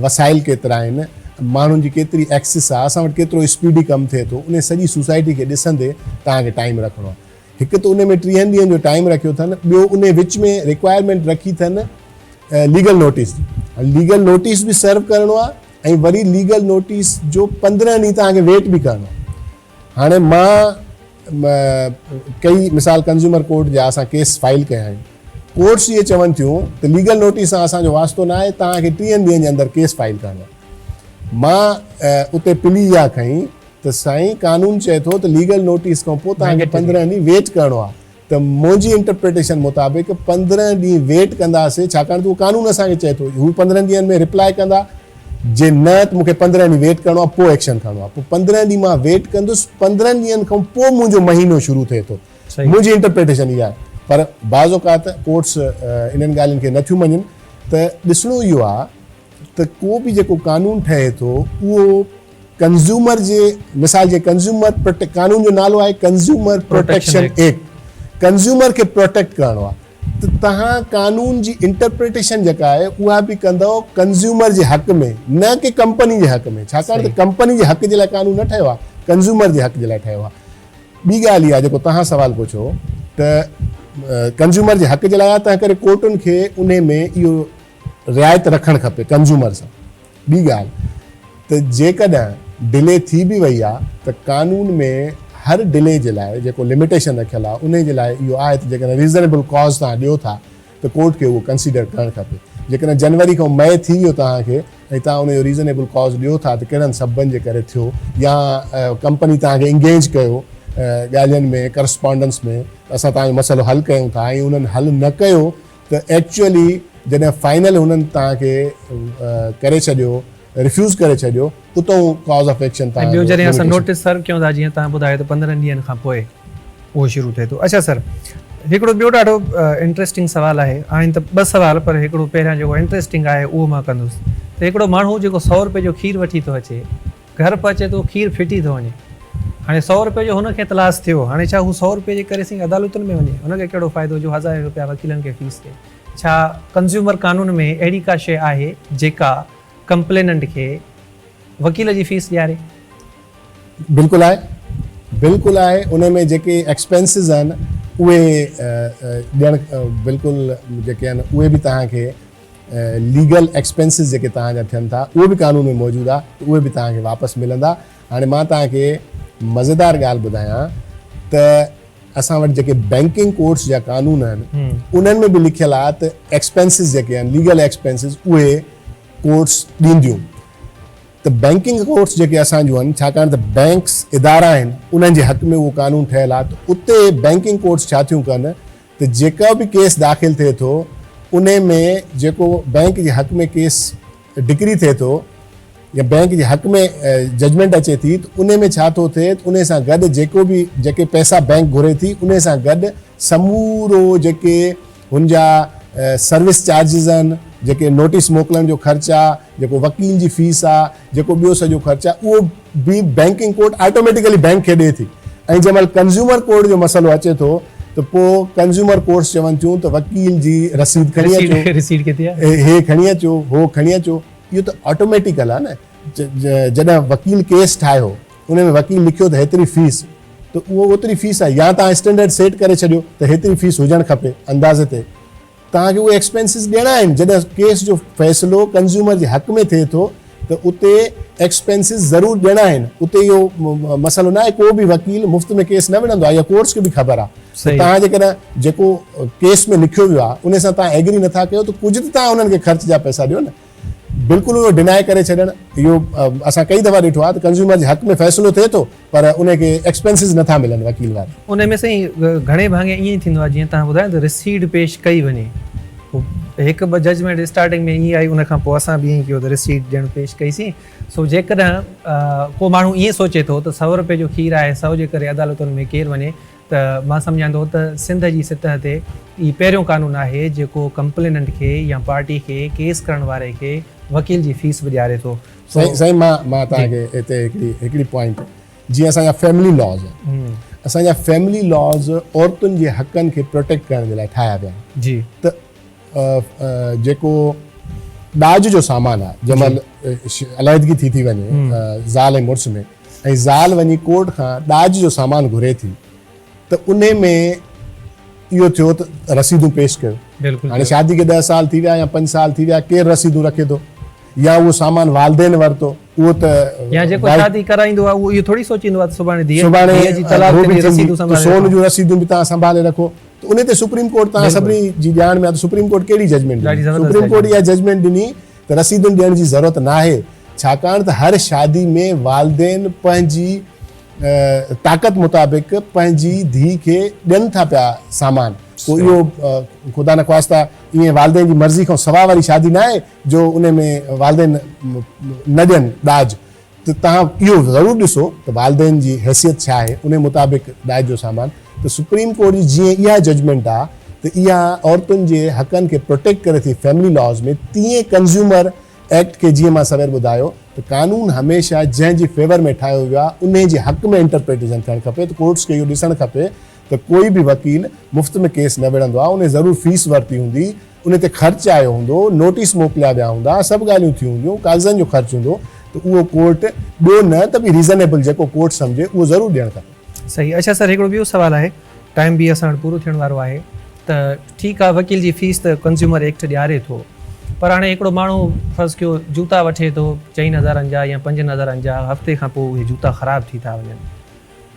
वसाइल केतिरा आहिनि, माण्हुनि जी केतिरी एक्सेस आहे, असां वटि केतिरो स्पीडी कमु थिए थो, उन सॼी सोसाइटी खे ॾिसंदे तव्हांखे टाइम रखिणो आहे। हिकु त उन में 30 ॾींहंनि जो टाइम रखियो अथनि, ॿियो उन विच में रिक्वायरमेंट रखी अथनि लीगल नोटिस जी। लीगल नोटिस बि सर्व करिणो आहे ऐं वरी लीगल नोटिस जो 15 ॾींहं तव्हांखे वेट बि करिणो आहे। हाणे मां कई मिसाल कंज़्यूमर कोर्ट जा असां केस फाइल कया आहिनि, कोर्ट्स इहे चवनि थियूं त लीगल नोटिस सां असांजो वास्तो न आहे, तव्हांखे 30 ॾींहंनि जे अंदरि केस फाइल करिणो आहे। मां उते प्ली इहा खईं त साईं कानून चए थो त लीगल नोटिस खां पोइ तव्हांखे 15 ॾींहं वेट करिणो आहे, त मुंहिंजी इंटरप्रिटेशन मुताबिक़ 15 ॾींहं वेट कंदासीं, छाकाणि त उहो कानून असांखे चए थो हू 15 ॾींहंनि में रिप्लाई कंदा, जे न त मूंखे 15 ॾींहं वेट करिणो आहे, पोइ एक्शन खणणो आहे। पोइ 15 ॾींहं मां वेट कंदुसि, 15 ॾींहंनि खां पोइ मुंहिंजो महीनो शुरू थिए थो। मुंहिंजी इंटरप्रिटेशन इहा आहे। पर बाज़ औक़ात कोर्ट्स इन्हनि ॻाल्हियुनि खे नथियूं मञनि त ॾिसणो इहो आहे त को बि जेको कानून ठहे थो उहो कंज़्यूमर जे मिसाल जे कंज़्यूमर कानून जो नालो आहे कंज़्यूमर प्रोटेक्शन एक्ट कंज़्यूमर खे प्रोटेक्ट करणो आहे त तव्हां कानून जी इंटरप्रिटेशन जेका आहे उहा बि कंदव कंज़्यूमर जे हक़ में न कि कंपनी जे हक़ में छाकाणि त कंपनी जे हक़ जे लाइ कानून न ठहियो आहे कंज़्यूमर जे हक़ जे लाइ ठहियो आहे ॿी ॻाल्हि इहा जेको तव्हां सवाल पुछो त कंज़्यूमर जे हक़ जे लाइ आहे तंहिं करे कोर्टुनि खे उन में इहो रिआयत रखणु खपे कंज़्यूमर सां ॿी ॻाल्हि त जेकॾहिं डिले थी बि वई आहे त कानून में हर डिले जे लाइ जेको लिमिटेशन रखियलु आहे उन जे लाइ इहो आहे त जेकॾहिं रीज़नेबल कॉज़ तव्हां ॾियो था त कोर्ट खे उहो कंसीडर करणु खपे जेकॾहिं जनवरी खां मई थी वियो तव्हांखे ऐं तव्हां उनजो रीज़नेबल कॉज़ ॾियो था त कहिड़नि सबबनि जे करे थियो या कंपनी तव्हांखे इंगेज कयो ॻाल्हियुनि में करस्पॉन्डेंस में असां तव्हांजो मसइलो हल कयूं था ऐं उन्हनि हल न कयो त एक्चुअली जॾहिं फाइनल हुननि तव्हांखे करे छॾियो रिफ्यूज़ करे छॾियो उतां कॉज़ ऑफ एक्शन ॿियो जॾहिं असां नोटिस सर्व कयूं था जीअं तव्हां ॿुधायो त 15 ॾींहंनि खां पोइ उहो शुरू थिए थो अच्छा सर हिकिड़ो ॿियो ॾाढो इंट्रस्टिंग सुवालु आहे आहिनि त 2 सुवाल पर हिकिड़ो पहिरियां जेको इंट्रस्टिंग आहे उहो मां कंदुसि त हिकिड़ो माण्हू जेको 100 रुपए जो खीर वठी थो अचे घर पहुचे थो खीर फिटी थो वञे हाणे 100 रुपए जो हुनखे इतलास थियो हाणे छा हू 100 रुपए जे करे साईं अदालतुनि में वञे हुनखे कहिड़ो फ़ाइदो जो 1000 रुपया वकीलनि खे फीस थिए छा कंज़्यूमर कानून में अहिड़ी का शइ आहे जेका कंप्लेनेंट खे वकील जी फीस ॾियारे बिल्कुलु आहे उन में जेके एक्सपेंसिस आहिनि उहे ॾियणु बिल्कुलु जेके आहिनि उहे बि तव्हांखे लीगल एक्सपेंसिस जेके तव्हांजा थियनि था उहे बि कानून में मौजूदु आहे उहे बि तव्हांखे वापसि मिलंदा हाणे मां तव्हांखे मज़ेदार ॻाल्हि ॿुधायां त असां वटि जेके बैंकिंग कोर्ट्स जा कानून आहिनि उन्हनि में बि लिखियलु आहे त एक्सपेंसिस जेके आहिनि लीगल एक्सपेंसिस उहे कोर्ट्स ॾींदियूं त बैंकिंग कोर्ट्स जेके असांजूं आहिनि छाकाणि त बैंक्स इदारा आहिनि उन्हनि जे हक़ में उहो कानून ठहियलु आहे त उते बैंकिंग कोर्ट्स छा थियूं कनि त जेका बि केस दाख़िल थिए थो उन में जेको बैंक जे हक़ में केस डिक्री थिए थो या बैंक जे हक़ में जजमेंट अचे थी त उन में छा थो थिए उन सां गॾु जेके पैसा बैंक घुरे थी उन सां गॾु समूरो जेके हुनजा सर्विस चार्जिस आहिनि जेके नोटिस मोकिलण जो ख़र्चु आहे जेको वकील जी फीस आहे जेको ॿियो सॼो ख़र्चु आहे उहो बि बैंकिंग कोर्ट ऑटोमेटिकली बैंक खे ॾिए थी ऐं जंहिं महिल कंज़्यूमर कोर्ट जो मसइलो अचे थो त पोइ कंज़्यूमर कोर्ट्स चवनि थियूं त वकील जी रसीद खणी अचो हे खणी अचो हो खणी अचो इहो त ऑटोमेटिकल आहे न जॾहिं वकील केस ठाहियो उन में वकील लिखियो त हेतिरी फीस त उहो ओतिरी फीस आहे या तव्हां स्टैंडर्ड सेट करे छॾियो त हेतिरी फीस हुजणु खपे अंदाज़े ते तव्हांखे उहे एक्सपेंसिस ॾियणा आहिनि जॾहिं केस जो फ़ैसिलो कंज़्यूमर जे हक़ में थिए थो त उते एक्सपेंसिस ज़रूरु ॾियणा आहिनि उते इहो मसइलो न आहे को बि वकील मुफ़्त में केस न विढ़ंदो आहे या कोर्ट्स खे बि ख़बर आहे तव्हां जेकॾहिं जेको केस में लिखियो वियो आहे उन सां तव्हां एग्री नथा कयो त कुझु त तव्हां उन्हनि खे ख़र्च जा पैसा ॾियो न बिल्कुलु उहो डिनाए करे छॾणु इहो असां कई दफ़ा ॾिठो आहे त कंज़्यूमर जे हक़ में फ़ैसिलो थिए थो पर उनखे एक्सपेंसिस नथा मिलनि वकील वारा उन में साईं घणे भाङे ईअं ई थींदो आहे जीअं तव्हां ॿुधायो त रिसीट पेश कई वञे हिकु ॿ जजमेंट स्टार्टिंग में ईअं आई उनखां पोइ असां बि ईअं कयो त रिसीट ॼण पेश कईसीं सो जेकॾहिं को माण्हू ईअं सोचे थो त 100 रुपए जो खीर आहे 100 जे करे अदालतुनि में केरु वञे त मां सम्झां थो त सिंध जी सतह ते ई पहिरियों कानून आहे जेको कंप्लेनेंट खे या पार्टी खे केस करण वारे खे वकील जी फीस बि ॾियारे थो साईं मां तव्हांखे हिते हिकिड़ी पॉइंट जीअं असांजा फैमिली लॉज असांजा फैमिली लॉज औरतुनि जे हक़नि खे प्रोटेक्ट करण जे लाइ ठाहिया विया जी त जेको ॾाज जो सामान आहे जंहिं महिल अलहदगी थी वञे ज़ाल ऐं मुड़ुस में ऐं ज़ाल वञी कोर्ट खां ॾाज जो सामान घुरे थी त उन में इहो थियो त रसीदूं पेश कयो हाणे शादी खे 10 साल थी विया या 5 साल थी विया केरु रसीदूं रखे थो या उहो सामान वालदेन वरितो उहो त या जेको शादी कराईंदो आहे उहो इहो थोरी सोचींदो आहे त सुभाणे जी तलाक ते रसीदूं संभाले सोन जूं रसीदूं बि तव्हां संभाले रखो त उन ते सुप्रीम कोर्ट तव्हां सभिनी जी ॼाण में आहे त सुप्रीम कोर्ट कहिड़ी जजमेंट ॾिनी सुप्रीम कोर्ट इहा जजमेंट ॾिनी त रसीदुनि ॾियण जी ज़रूरत न आहे छाकाणि त हर शादी में वालदेन पंहिंजी ताक़त मुताबिक़ पंहिंजी धीउ खे ॾियनि था पिया सामान को इहो ख़ुदा न ख़्वास्ता ईअं वालदेन जी मर्ज़ी खां सवा वारी शादी न आहे जो उन में वालदेन न ॾियनि ॾाज त तव्हां इहो ज़रूरु ॾिसो त वालदेन जी हैसियत छा आहे उन मुताबिक़ ॾाज जो सामान त सुप्रीम कोर्ट जी जीअं इहा जजमेंट आहे त इहा औरतुनि जे हक़नि खे प्रोटेक्ट करे थी फैमिली लॉज़ में, तीअं कंज़्यूमर एक्ट खे जीअं मां सवेर ॿुधायो त कानून हमेशह जंहिंजे फेवर में ठाहियो वियो आहे उन जे हक़ में इंटरप्रिटेशन थियणु खपे। त कोर्ट्स खे इहो ॾिसणु खपे त कोई बि वकील मुफ़्त में केस न विढ़ंदो आहे, उन ज़रूरु फीस वरिती हूंदी, उन ते ख़र्चु आयो हूंदो, नोटिस मोकिलिया विया हूंदा, सभु ॻाल्हियूं थी हूंदियूं, कागज़नि जो ख़र्चु हूंदो, त उहो कोर्ट ॿियो न त बि रीज़नेबल जेको कोर्ट सम्झे उहो ज़रूरु ॾियणु खपे। सही। अच्छा सर, हिकिड़ो ॿियो सुवालु आहे, टाइम बि असां वटि पूरो थियण वारो आहे, त ठीकु आहे वकील जी फीस त कंज़्यूमर एक्ट ॾियारे थो, पर हाणे हिकिड़ो माण्हू फर्ज़ कयो जूता वठे थो 4,000 जा या 5,000 जा, हफ़्ते खां पोइ उहे जूता ख़राबु थी था वञनि।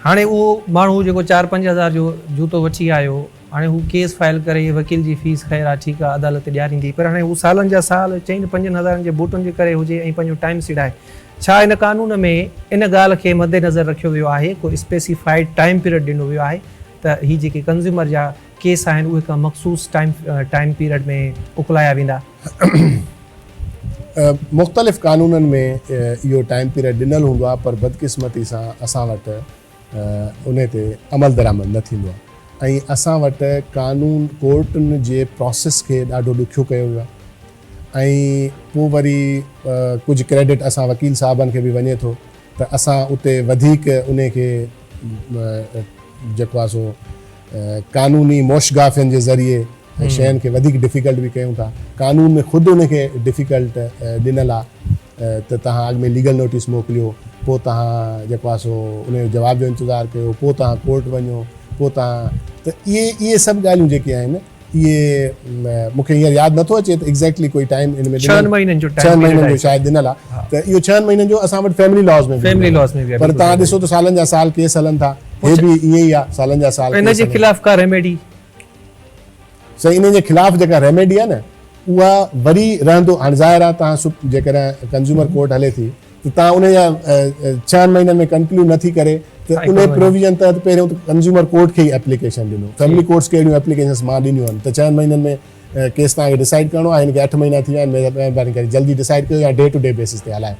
हाणे उहो माण्हू जेको 4-5 जो जूतो वठी आयो, हाणे हू केस फाइल करे वकील जी फीस ख़ैर आहे ठीकु आहे अदालत ॾियारींदी, पर हाणे हू सालनि जा साल 4-5 जे बूटनि जे करे हुजे ऐं पंहिंजो टाइम सिड़ाए, छा इन कानून में इन ॻाल्हि खे मद्देनज़र रखियो वियो आहे, को स्पेसिफाइड टाइम पीरियड ॾिनो वियो आहे त ही जेके कंज़्यूमर जा केस आहिनि उहे का मख़सूस टाइम पीरियड में उकलाया वेंदा? मुख़्तलिफ़ कानूननि में इहो टाइम पीरियड ॾिनल हूंदो आहे, पर बदकिस्मती सां असां वटि उन ते अमल दरामद न थींदो आहे, ऐं असां वटि कानून कोर्टुनि जे प्रोसेस खे ॾाढो ॾुखियो कयो वियो आहे, ऐं पोइ वरी कुझु क्रेडिट असां वकील साहबनि खे बि वञे थो त असां उते वधीक उन खे जेको आहे सो कानूनी मोशगाफ़ियुनि जे ज़रिए शयुनि खे वधीक डिफ़िकल्ट बि कयूं था। कानून में ख़ुदि उनखे डिफ़िकल्ट ॾिनल आहे त तव्हां अॻु में लीगल नोटिस मोकिलियो, पोइ तव्हां जेको आहे सो उनजो जवाब जो इंतज़ारु कयो, पोइ तव्हां कोर्ट वञो, पोइ तव्हां त इहे सभु ॻाल्हियूं जेके आहिनि इहे मूंखे हींअर यादि नथो अचे त एक्ज़ैक्टली कोई टाइम इन में 6 महीननि जो 6 महीननि जो शायदि ॾिनल आहे, त इहो 6 महीननि जो असां वटि फैमिली लॉज़ में बि, पर तव्हां ॾिसो त सालनि जा साल केस हलनि था, हे बि ईअं ई आहे, सालनि जा साल इन जे ख़िलाफ़ का रेमेडी? सही, इन जे ख़िलाफ़ जेका रेमेडी आहे न उहा वरी रहंदो। हाणे ज़ाहिर आहे तव्हां जेकॾहिं कंज़्यूमर कोर्ट हले थी त तव्हां उन जा 6 महीननि में कंक्लूड नथी करे त उन प्रोविजन तहत पहिरियों त कंज़्यूमर कोर्ट खे ई एप्लीकेशन ॾिनो, फैमिली कोर्ट्स खे अहिड़ियूं एप्लीकेशन्स मां ॾिनियूं आहिनि त 6 महीननि में केस तव्हांखे डिसाइड करिणो आहे, हिनखे 8 महीना थी विया आहिनि, महिरबानी करे जल्दी डिसाइड कयो या डे टू डे बेसिस ते हलाए।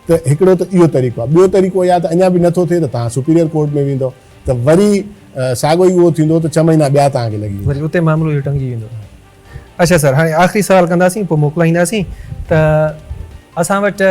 त हिकिड़ो त इहो तरीक़ो आहे। ॿियो तरीक़ो या त अञा बि नथो थिए त तव्हां सुपीरियर कोर्ट में वेंदो त वरी साॻियो ई उहो थींदो त 6 महीना ॿिया तव्हांखे लॻी वरी उते मामिलो इहो टंगी वेंदो। अच्छा सर, हाणे आख़िरी सवाल कंदासीं, पोइ मोकिलाईंदासीं त असां वटि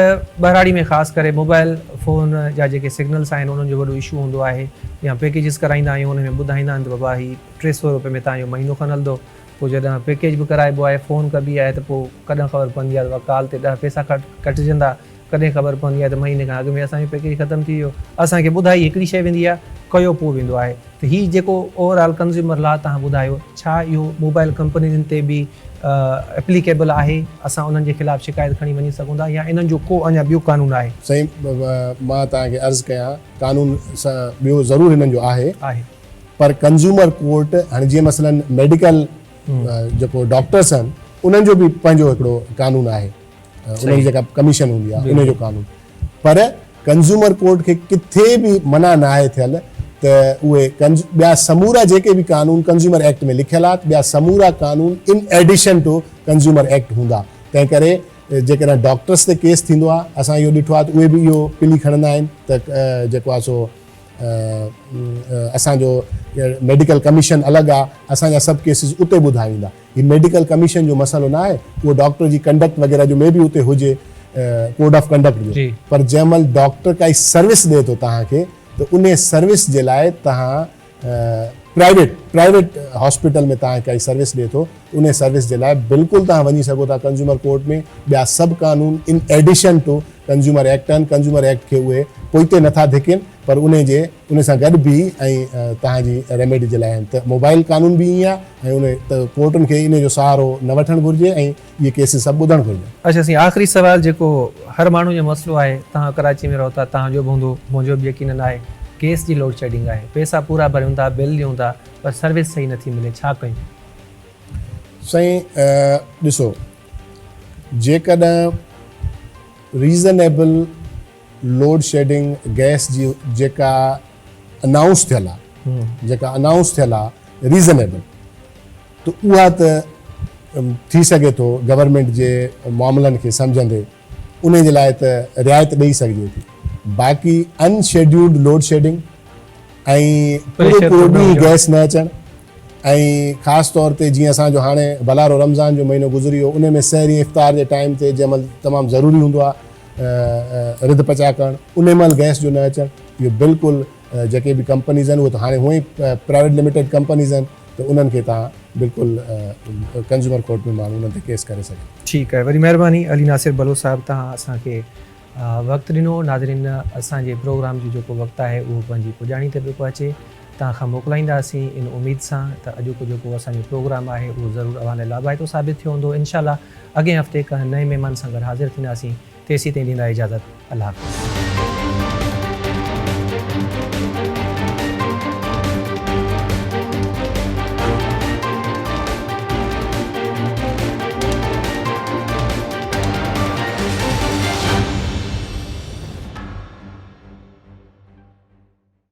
ॿहिराड़ी में ख़ासि करे मोबाइल फ़ोन जा जेके सिग्नल्स आहिनि उन्हनि जो वॾो इशू हूंदो आहे, या पैकेजिस कराईंदा आहियूं उन में ॿुधाईंदा आहिनि त बाबा ही 300 रुपए में तव्हांजो महीनो खनि हलंदो, पोइ जॾहिं पैकेज बि कराइबो आहे, फ़ोन कबी आहे त पोइ कॾहिं ख़बर पवंदी आहे त कॉल ते 10 पैसा कटिजंदा, कॾहिं ख़बर पवंदी आहे त महीने खां अॻु में असांजो पैकेज ख़तमु थी वियो, असांखे ॿुधाई हिकिड़ी शइ वेंदी आहे, कयो पोइ वेंदो आहे। त हीउ जेको ओवरऑल कंज़्यूमर लॉ तव्हां ॿुधायो, छा इहो मोबाइल कंपनियुनि ते बि एप्लीकेबल आहे, असां उन्हनि जे ख़िलाफ़ शिकायत खणी वञी सघूं था, या इन्हनि जो को अञा ॿियो कानून आहे? सही, मां तव्हांखे अर्ज़ु कयां कानून ॿियो ज़रूरु हिननि जो आहे, पर कंज़्यूमर कोर्ट हाणे जीअं मसलन मेडिकल जेको डॉक्टर्स आहिनि उन्हनि जो बि पंहिंजो हिकिड़ो कानून आहे, उन्हनि जेका कमीशन हूंदी आहे उन जो कानून, पर कंज़्यूमर कोर्ट खे किथे बि मना न आहे थियल त उहे ॿिया समूरा जेके बि कानून कंज़्यूमर एक्ट में लिखियल आहे, ॿिया समूरा कानून in addition to consumer act हूंदा। तंहिं करे जेकॾहिं डॉक्टर्स ते केस थींदो आहे, असां इहो ॾिठो आहे त उहे बि इहो पिली खणंदा आहिनि त जेको आहे सो असांजो मेडिकल कमीशन अलॻि आहे, असांजा सभु केसिस उते ॿुधाईंदा। हीउ मेडिकल कमीशन जो मसइलो न आहे, उहो डॉक्टर जी कंडक्ट वग़ैरह जो में बि उते हुजे कोड ऑफ कंडक्ट जो, पर जंहिं महिल डॉक्टर काई सर्विस ॾिए थो तव्हांखे त उन सर्विस जे लाइ तव्हां प्राइवेट हॉस्पिटल में तव्हां काई सर्विस ॾिए थो, उन सर्विस जे लाइ बिल्कुलु तव्हां वञी सघो था कंज़्यूमर कोर्ट में। ॿिया सभु कानून in addition to consumer act आहिनि, कंज़्यूमर एक्ट खे उहे पोइते नथा धिकनि, पर उन सां गॾु बि ऐं तव्हांजी रेमेडी जे लाइ आहिनि। त मोबाइल कानून बि ईअं आहे, ऐं उन त कोर्टुनि खे इन जो सहारो न वठणु घुरिजे ऐं इहे केसिस सभु ॿुधणु घुरिजे। अच्छा साईं, आख़िरी सवाल जेको हर माण्हू जो मसइलो आहे, तव्हां कराची में रहो था, तव्हांजो बि हूंदो, मुंहिंजो बि यकीनन आहे, केस जी लोड शेडिंग आहे, पैसा पूरा भरियूं था, बिल ॾियूं था, पर सर्विस सही नथी मिले, छा कयूं? साईं ॾिसो, जेकॾहिं रीज़नेबल लोड शेडिंग गैस जी जेका अनाउंस थियल आहे, रीज़नेबल, त उहा त थी सघे थो गवर्नमेंट जे मामलनि खे सम्झंदे उन जे लाइ त रिआयत ॾेई सघिजे थी। बाक़ी अनशेड्यूल्ड लोड शेडिंग ऐं Pressure पूरो थो न ॾींहुं हुजे। गैस न अचणु ऐं ख़ासि तौर ते जीअं असांजो हाणे भलारो रमज़ान जो महीनो गुज़री वियो, उन में सहरी इफ़्तार जे टाइम ते जंहिं महिल तमामु ज़रूरी हूंदो आहे रिध पचा करणु, उन महिल गैस जो न अचणु, इहो बिल्कुलु जेके बि कंपनीज़ आहिनि उहे त हाणे हूअं ई प्राइवेट लिमिटेड कंपनीज़ आहिनि, त उन्हनि खे तव्हां बिल्कुलु कंज्यूमर कोर्ट में माण्हू उन्हनि ते केस करे सघे। ठीकु आहे, वरी महिरबानी अली नासिर बलोच साहिबु, तव्हां असांखे वक़्तु ॾिनो। नाज़रीन, असांजे प्रोग्राम जो जेको वक़्तु आहे उहो पंहिंजी पुॼाणी ते पियो अचे, तव्हां खां मोकिलाईंदासीं इन उमेद सां त अॼोको जेको असांजो प्रोग्राम आहे उहो ज़रूरु अव्हां लाइ लाभाइतो साबित थियो हूंदो। इनशाला अॻे हफ़्ते कंहिं नए महिमान सां गॾु हाज़िर थींदासीं। तेसीं ताईं ॾींदा इजाज़त। अल्लाह हाफ़िज़।